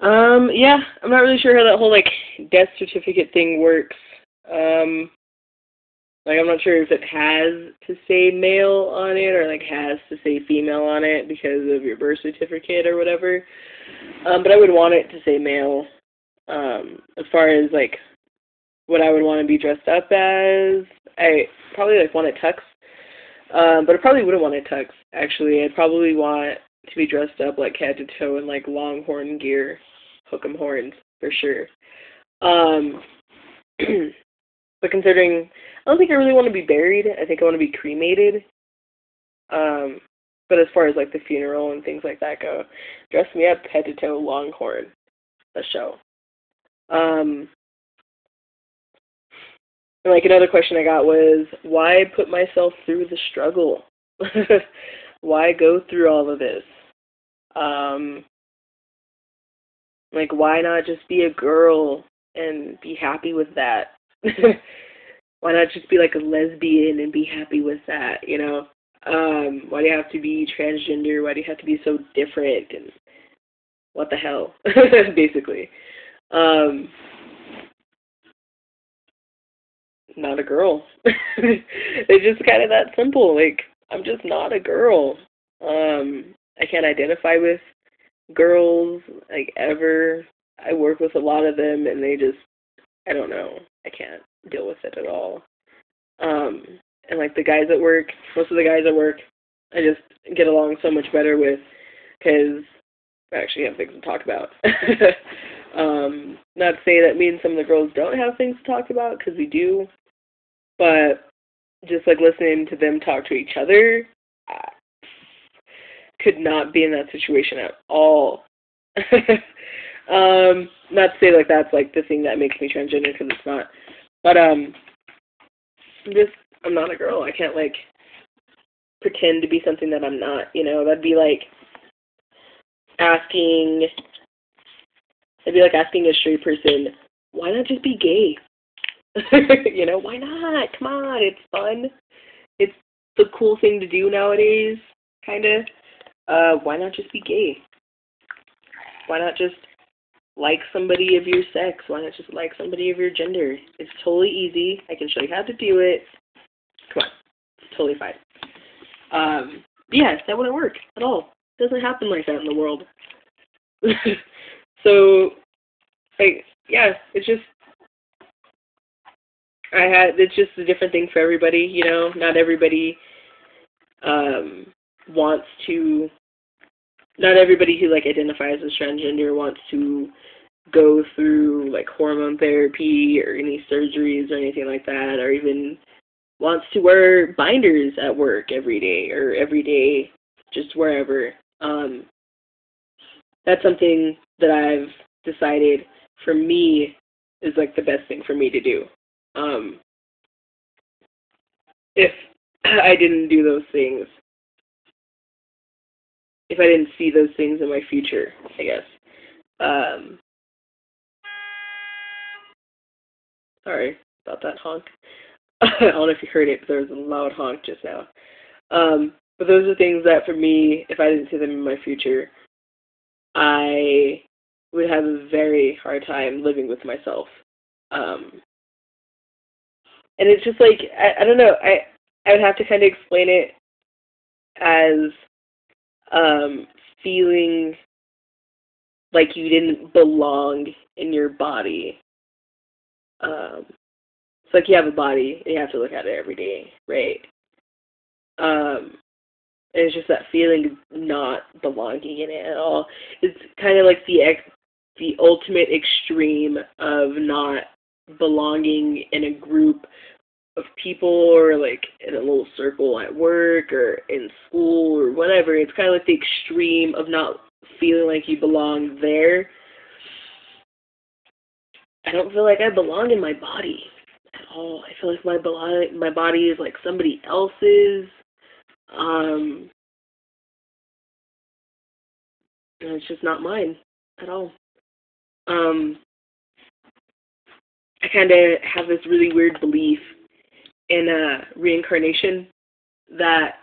Yeah, I'm not really sure how that whole like death certificate thing works. Um, like I'm not sure if it has to say male on it or like has to say female on it because of your birth certificate or whatever. But I would want it to say male. As far as like what I would want to be dressed up as, I probably like want a tux. But I probably wouldn't want a tux. Actually, I'd probably want to be dressed up like head to toe in like longhorn gear, hook 'em horns for sure. Um, but considering, I don't think I really want to be buried. I think I want to be cremated. Um, but as far as like the funeral and things like that go, dress me up head to toe longhorn, a show. Um, and like another question I got was, why put myself through the struggle? Why go through all of this? Um, like, why not just be a girl and be happy with that? Why not just be like a lesbian and be happy with that, you know? Why do you have to be transgender? Why do you have to be so different? And what the hell, basically. Um, not a girl. It's just kind of that simple. Like, I'm just not a girl. I can't identify with girls, like, ever. I work with a lot of them, and they just, I don't know. I can't deal with it at all. Um, and, like, the guys at work, most of the guys at work, I just get along so much better with because I actually have things to talk about. Not to say that means some of the girls don't have things to talk about, because we do, but just, like, listening to them talk to each other, I could not be in that situation at all. Not to say, like, that's, like, the thing that makes me transgender, because it's not. But, just, I'm not a girl. I can't, like, pretend to be something that I'm not, you know? Asking, that'd be like asking a straight person, why not just be gay? You know, why not? Come on, it's fun. It's the cool thing to do nowadays, kind of. Why not just be gay? Why not just like somebody of your sex? Why not just like somebody of your gender? It's totally easy. I can show you how to do it. Come on, it's totally fine. Yeah, that wouldn't work at all. It doesn't happen like that in the world. So, like, yeah, it's just a different thing for everybody, you know. Not everybody um, wants to. Not everybody who like identifies as transgender wants to go through like hormone therapy or any surgeries or anything like that, or even wants to wear binders at work every day or every day, just wherever. That's something that I've decided for me is like the best thing for me to do. Um, if I didn't do those things, if I didn't see those things in my future, I guess. Um, Sorry about that honk. I don't know if you heard it, but there was a loud honk just now. But those are things that for me, if I didn't see them in my future, I would have a very hard time living with myself. Um, and it's just like, I don't know, I would have to kind of explain it as um, feeling like you didn't belong in your body. It's like you have a body and you have to look at it every day, right? Um, and it's just that feeling of not belonging in it at all. It's kind of like the ultimate extreme of not belonging in a group of people or like in a little circle at work or in school or whatever. It's kind of like the extreme of not feeling like you belong there. I don't feel like I belong in my body at all. I feel like my body is like somebody else's. Um, and it's just not mine at all. Um, I kind of have this really weird belief in reincarnation that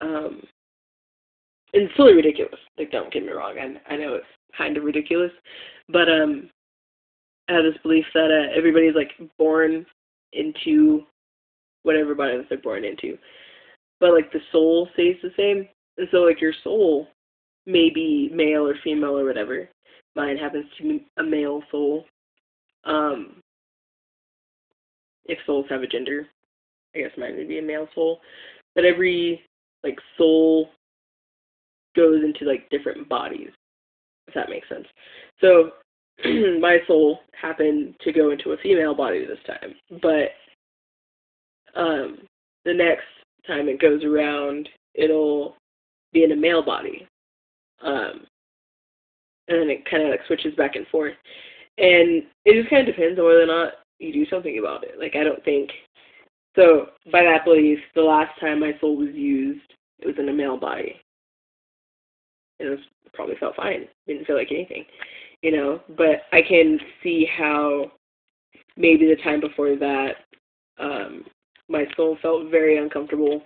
um, And it's totally ridiculous. Like, don't get me wrong. I know it's kind of ridiculous, but I have this belief that everybody's like born into whatever body that they're born into, but like the soul stays the same. And so like your soul may be male or female or whatever. Mine happens to be a male soul. If souls have a gender, I guess mine would be a male soul. But every like soul goes into like different bodies, if that makes sense. So my soul happened to go into a female body this time, but the next time it goes around, it'll be in a male body, and then it kind of like switches back and forth, and it just kind of depends on whether or not you do something about it. Like, I don't think so. By that belief, the last time my soul was used, it was in a male body, and it probably felt fine. Didn't feel like anything, you know. But I can see how maybe the time before that, my soul felt very uncomfortable.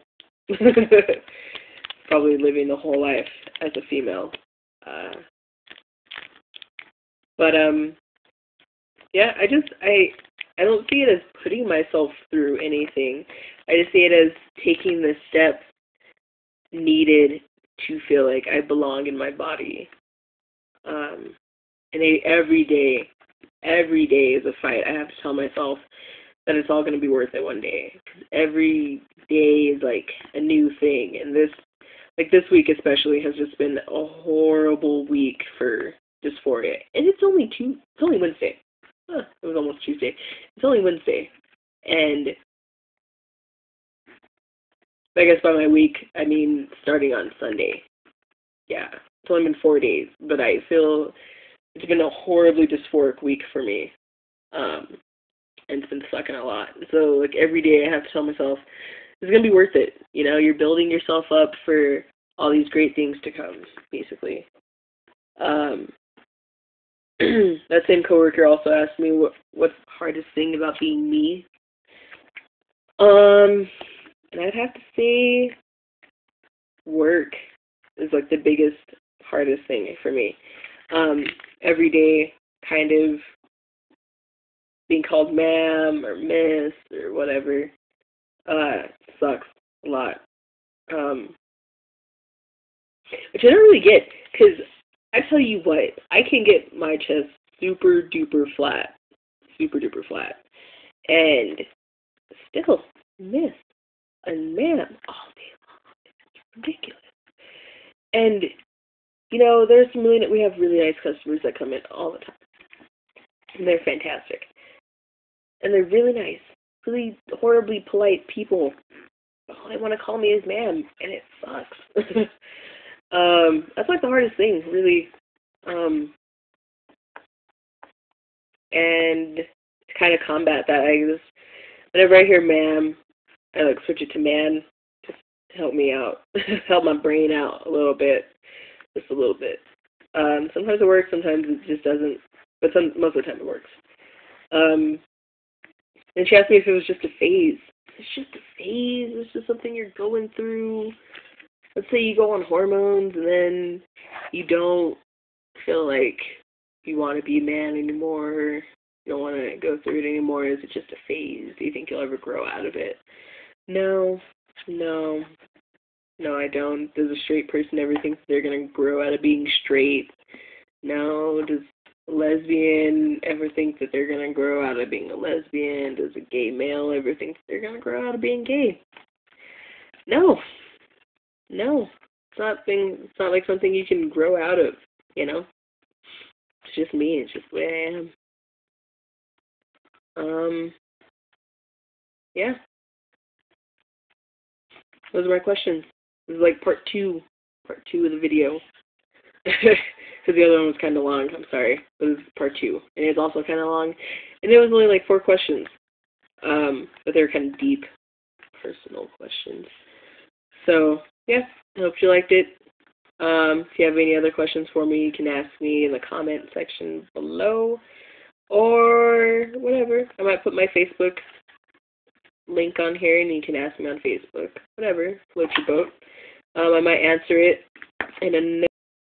Probably living the whole life as a female. But yeah, I don't see it as putting myself through anything. I just see it as taking the steps needed to feel like I belong in my body. And every day is a fight. I have to tell myself that it's all going to be worth it one day. 'Cause every day is like a new thing, and this week especially has just been a horrible week for dysphoria. And it's only Wednesday. It was almost Tuesday. It's only Wednesday, and I guess by my week I mean starting on Sunday. Yeah, it's only been 4 days, but I feel it's been a horribly dysphoric week for me. And it's been sucking a lot. So, like, every day I have to tell myself, it's going to be worth it. You know, you're building yourself up for all these great things to come, basically. That same coworker also asked me what's the hardest thing about being me. And I'd have to say work is, like, the biggest, hardest thing for me. Every day, kind of being called ma'am or miss or whatever, sucks a lot. Which I don't really get, because I tell you what, I can get my chest super duper flat, and still miss and ma'am all day long. It's ridiculous. And, you know, we have really nice customers that come in all the time. And they're fantastic. And they're really nice, really horribly polite people. All they want to call me is ma'am, and it sucks. That's like the hardest thing, really. And to kind of combat that, whenever I hear ma'am, I like switch it to man, just to help me out, help my brain out a little bit, just a little bit. Sometimes it works, sometimes it just doesn't, but most of the time it works. And she asked me if it was just a phase. It's just a phase. It's just something you're going through. Let's say you go on hormones and then you don't feel like you want to be a man anymore. You don't want to go through it anymore. Is it just a phase? Do you think you'll ever grow out of it? No, I don't. Does a straight person ever think they're going to grow out of being straight? No. Does a lesbian ever think that they're going to grow out of being a lesbian? Does a gay male ever think that they're going to grow out of being gay? No. It's not like something you can grow out of, you know? It's just me. It's just the way I am. Yeah. Those are my questions. This is like part two of the video. Because the other one was kind of long. I'm sorry. But this is part 2. And it's also kind of long. And it was only like 4 questions. But they were kind of deep, personal questions. So, yeah. I hope you liked it. If you have any other questions for me, you can ask me in the comment section below. Or whatever. I might put my Facebook link on here and you can ask me on Facebook. Whatever. Float your boat. I might answer it and a